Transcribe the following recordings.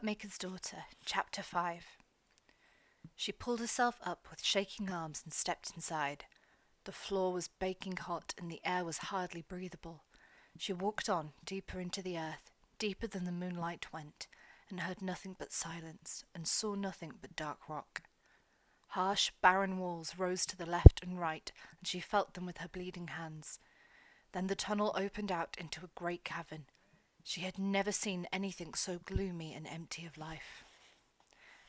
Firework-Maker's Daughter, Chapter 5. She pulled herself up with shaking arms and stepped inside. The floor was baking hot and the air was hardly breathable. She walked on, deeper into the earth, deeper than the moonlight went, and heard nothing but silence, and saw nothing but dark rock. Harsh, barren walls rose to the left and right, and she felt them with her bleeding hands. Then the tunnel opened out into a great cavern. She had never seen anything so gloomy and empty of life.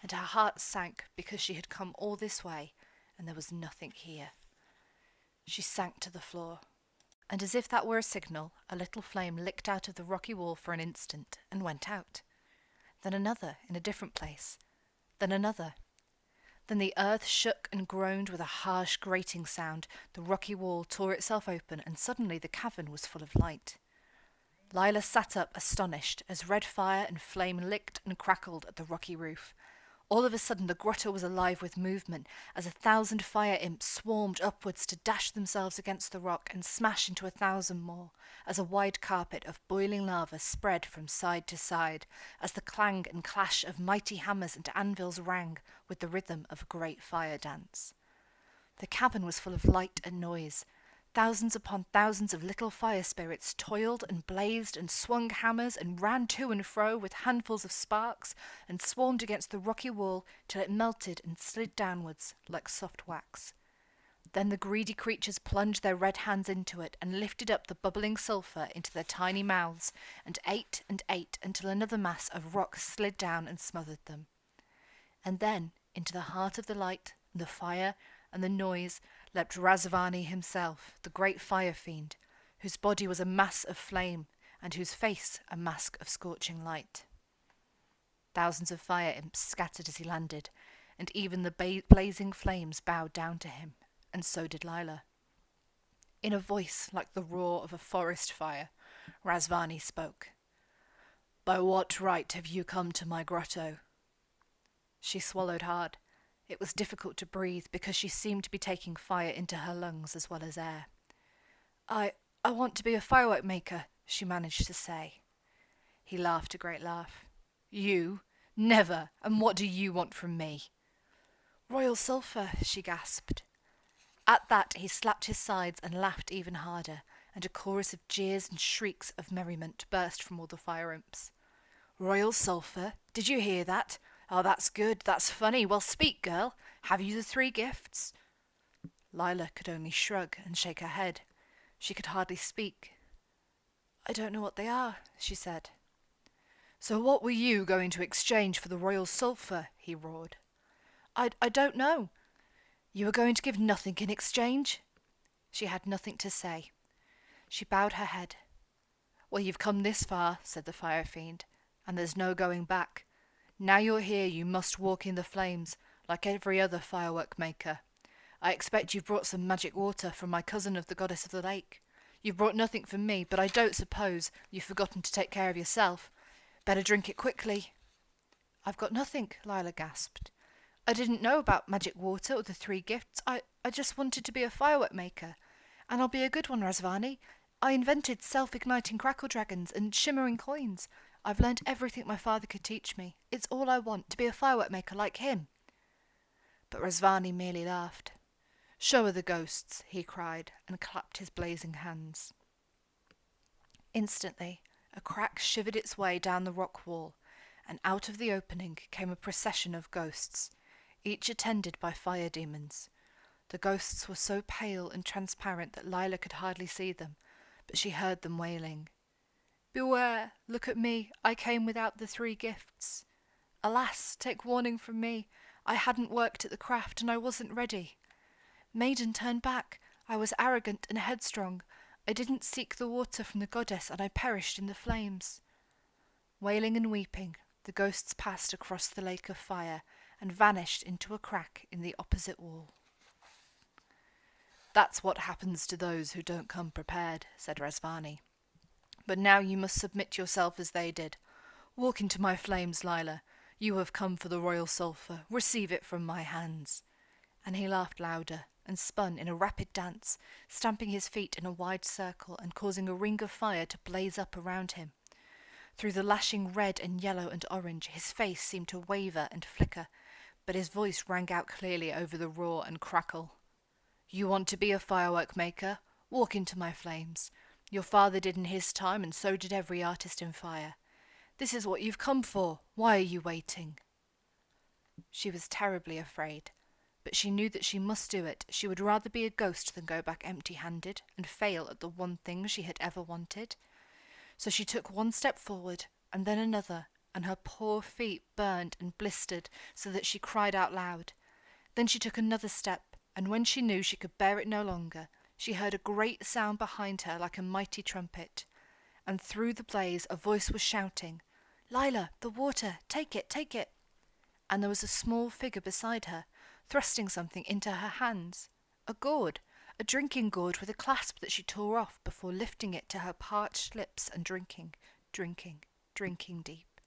And her heart sank because she had come all this way, and there was nothing here. She sank to the floor, and as if that were a signal, a little flame licked out of the rocky wall for an instant and went out. Then another in a different place. Then another. Then the earth shook and groaned with a harsh grating sound, the rocky wall tore itself open, and suddenly the cavern was full of light. Lila sat up astonished as red fire and flame licked and crackled at the rocky roof. All of a sudden the grotto was alive with movement, as 1,000 fire imps swarmed upwards to dash themselves against the rock and smash into 1,000 more, as a wide carpet of boiling lava spread from side to side, as the clang and clash of mighty hammers and anvils rang with the rhythm of a great fire dance. The cavern was full of light and noise. Thousands upon thousands of little fire spirits toiled and blazed and swung hammers and ran to and fro with handfuls of sparks and swarmed against the rocky wall till it melted and slid downwards like soft wax. Then the greedy creatures plunged their red hands into it and lifted up the bubbling sulphur into their tiny mouths and ate until another mass of rock slid down and smothered them. And then, into the heart of the light and the fire and the noise, leapt Razvani himself, the great fire fiend, whose body was a mass of flame, and whose face a mask of scorching light. Thousands of fire imps scattered as he landed, and even the blazing flames bowed down to him, and so did Lila. In a voice like the roar of a forest fire, Razvani spoke. "By what right have you come to my grotto?" She swallowed hard. It was difficult to breathe because she seemed to be taking fire into her lungs as well as air. I want to be a firework maker," she managed to say. He laughed a great laugh. "You? Never! And what do you want from me?" "Royal sulphur," she gasped. At that he slapped his sides and laughed even harder, and a chorus of jeers and shrieks of merriment burst from all the fire imps. "Royal sulphur? Did you hear that? Oh, that's good, that's funny. Well, speak, girl. Have you the 3 gifts? Lila could only shrug and shake her head. She could hardly speak. "I don't know what they are," she said. "So what were you going to exchange for the royal sulphur?" he roared. I don't know." "You were going to give nothing in exchange?" She had nothing to say. She bowed her head. "Well, you've come this far," said the fire fiend, "and there's no going back. Now you're here, you must walk in the flames, like every other firework maker. I expect you've brought some magic water from my cousin of the goddess of the lake. You've brought nothing from me, but I don't suppose you've forgotten to take care of yourself. Better drink it quickly." "I've got nothing," Lila gasped. "I didn't know about magic water or the 3 gifts. I just wanted to be a firework maker. And I'll be a good one, Razvani. I invented self-igniting crackle dragons and shimmering coins. I've learned everything my father could teach me. It's all I want, to be a firework maker like him." But Razvani merely laughed. "Show her the ghosts," he cried, and clapped his blazing hands. Instantly, a crack shivered its way down the rock wall, and out of the opening came a procession of ghosts, each attended by fire demons. The ghosts were so pale and transparent that Lila could hardly see them, but she heard them wailing. "Beware! Look at me! I came without the 3 gifts. Alas, take warning from me! I hadn't worked at the craft, and I wasn't ready. Maiden, turn back! I was arrogant and headstrong. I didn't seek the water from the goddess, and I perished in the flames." Wailing and weeping, the ghosts passed across the lake of fire and vanished into a crack in the opposite wall. "That's what happens to those who don't come prepared," said Razvani. "But now you must submit yourself as they did. Walk into my flames, Lila. You have come for the royal sulphur. Receive it from my hands." And he laughed louder, and spun in a rapid dance, stamping his feet in a wide circle and causing a ring of fire to blaze up around him. Through the lashing red and yellow and orange, his face seemed to waver and flicker, but his voice rang out clearly over the roar and crackle. You want to be a firework maker? Walk into my flames. Your father did in his time, and so did every artist in fire. This is what you've come for. Why are you waiting? She was terribly afraid, but she knew that she must do it. She would rather be a ghost than go back empty-handed and fail at the one thing she had ever wanted. So she took one step forward, and then another, and her poor feet burned and blistered so that she cried out loud. Then she took another step, and when she knew she could bear it no longer, she heard a great sound behind her like a mighty trumpet. And through the blaze a voice was shouting, Lila, the water, take it, take it. And there was a small figure beside her, thrusting something into her hands. A gourd, a drinking gourd with a clasp that she tore off before lifting it to her parched lips and drinking, drinking, drinking deep.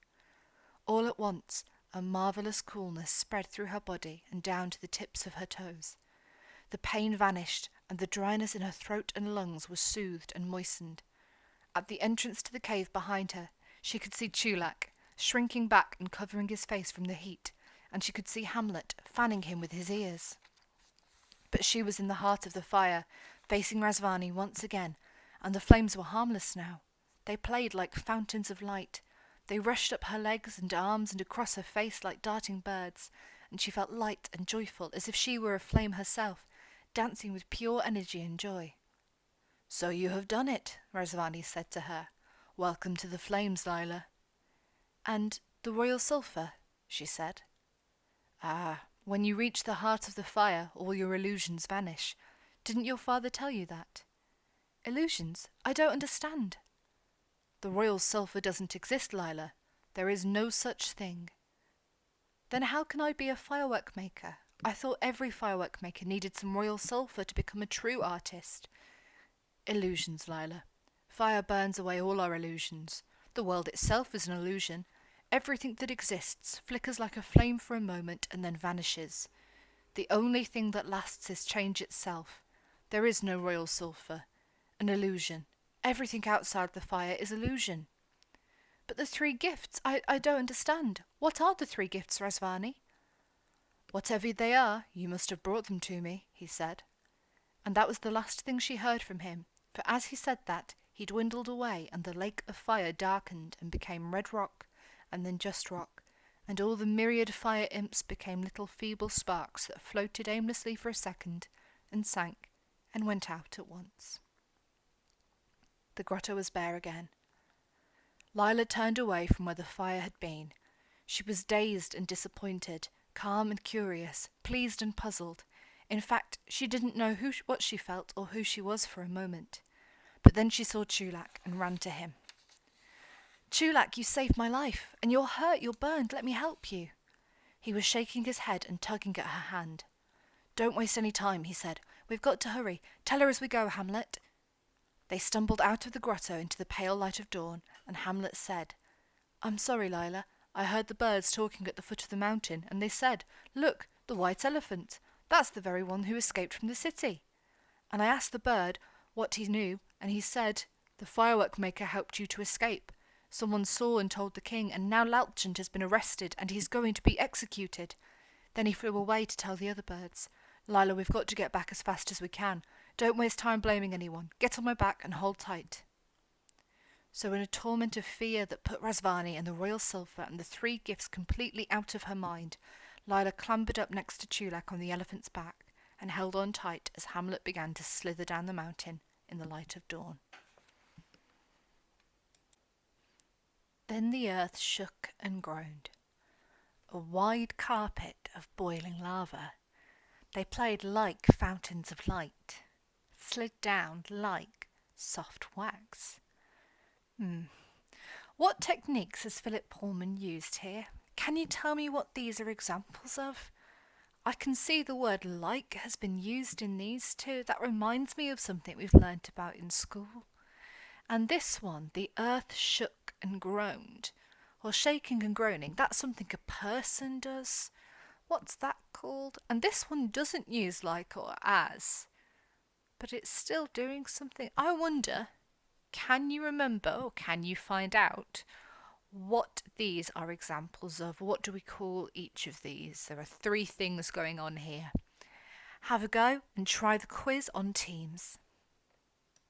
All at once, a marvellous coolness spread through her body and down to the tips of her toes. The pain vanished, and the dryness in her throat and lungs was soothed and moistened. At the entrance to the cave behind her, she could see Chulak, shrinking back and covering his face from the heat, and she could see Hamlet fanning him with his ears. But she was in the heart of the fire, facing Razvani once again, and the flames were harmless now. They played like fountains of light. They rushed up her legs and arms and across her face like darting birds, and she felt light and joyful, as if she were a flame herself, dancing with pure energy and joy. So you have done it, Razvani said to her. Welcome to the flames, Lila. And the royal sulphur, she said. Ah, when you reach the heart of the fire, all your illusions vanish. Didn't your father tell you that? Illusions? I don't understand. The royal sulphur doesn't exist, Lila. There is no such thing. Then how can I be a firework maker? I thought every firework maker needed some royal sulphur to become a true artist. Illusions, Lila. Fire burns away all our illusions. The world itself is an illusion. Everything that exists flickers like a flame for a moment and then vanishes. The only thing that lasts is change itself. There is no royal sulphur. An illusion. Everything outside the fire is illusion. But the three gifts, I don't understand. What are the three gifts, Razvani? Whatever they are, you must have brought them to me, he said. And that was the last thing she heard from him, for as he said that, he dwindled away, and the lake of fire darkened and became red rock, and then just rock, and all the myriad fire imps became little feeble sparks that floated aimlessly for a second, and sank, and went out at once. The grotto was bare again. Lila turned away from where the fire had been. She was dazed and disappointed, calm and curious, pleased and puzzled. In fact, she didn't know what she felt or who she was for a moment. But then she saw Chulak and ran to him. Chulak, you saved my life, and you're hurt, you're burned, let me help you. He was shaking his head and tugging at her hand. Don't waste any time, he said. We've got to hurry. Tell her as we go, Hamlet. They stumbled out of the grotto into the pale light of dawn, and Hamlet said, I'm sorry, Lila. I heard the birds talking at the foot of the mountain, and they said, Look, the white elephant. That's the very one who escaped from the city. And I asked the bird what he knew, and he said, The firework-maker helped you to escape. Someone saw and told the king, and now Lalchant has been arrested, and he's going to be executed. Then he flew away to tell the other birds. Lila, we've got to get back as fast as we can. Don't waste time blaming anyone. Get on my back and hold tight. So in a torment of fear that put Razvani and the royal sulphur and the three gifts completely out of her mind, Lila clambered up next to Chulak on the elephant's back and held on tight as Hamlet began to slither down the mountain in the light of dawn. Then the earth shook and groaned. A wide carpet of boiling lava. They played like fountains of light, slid down like soft wax. What techniques has Phillip Pullman used here? Can you tell me what these are examples of? I can see the word like has been used in these two. That reminds me of something we've learnt about in school. And this one, the earth shook and groaned, or shaking and groaning, that's something a person does. What's that called? And this one doesn't use like or as, but it's still doing something. I wonder, can you remember or can you find out what these are examples of. What do we call each of these? There are three things going on here. Have a go and try the quiz on Teams.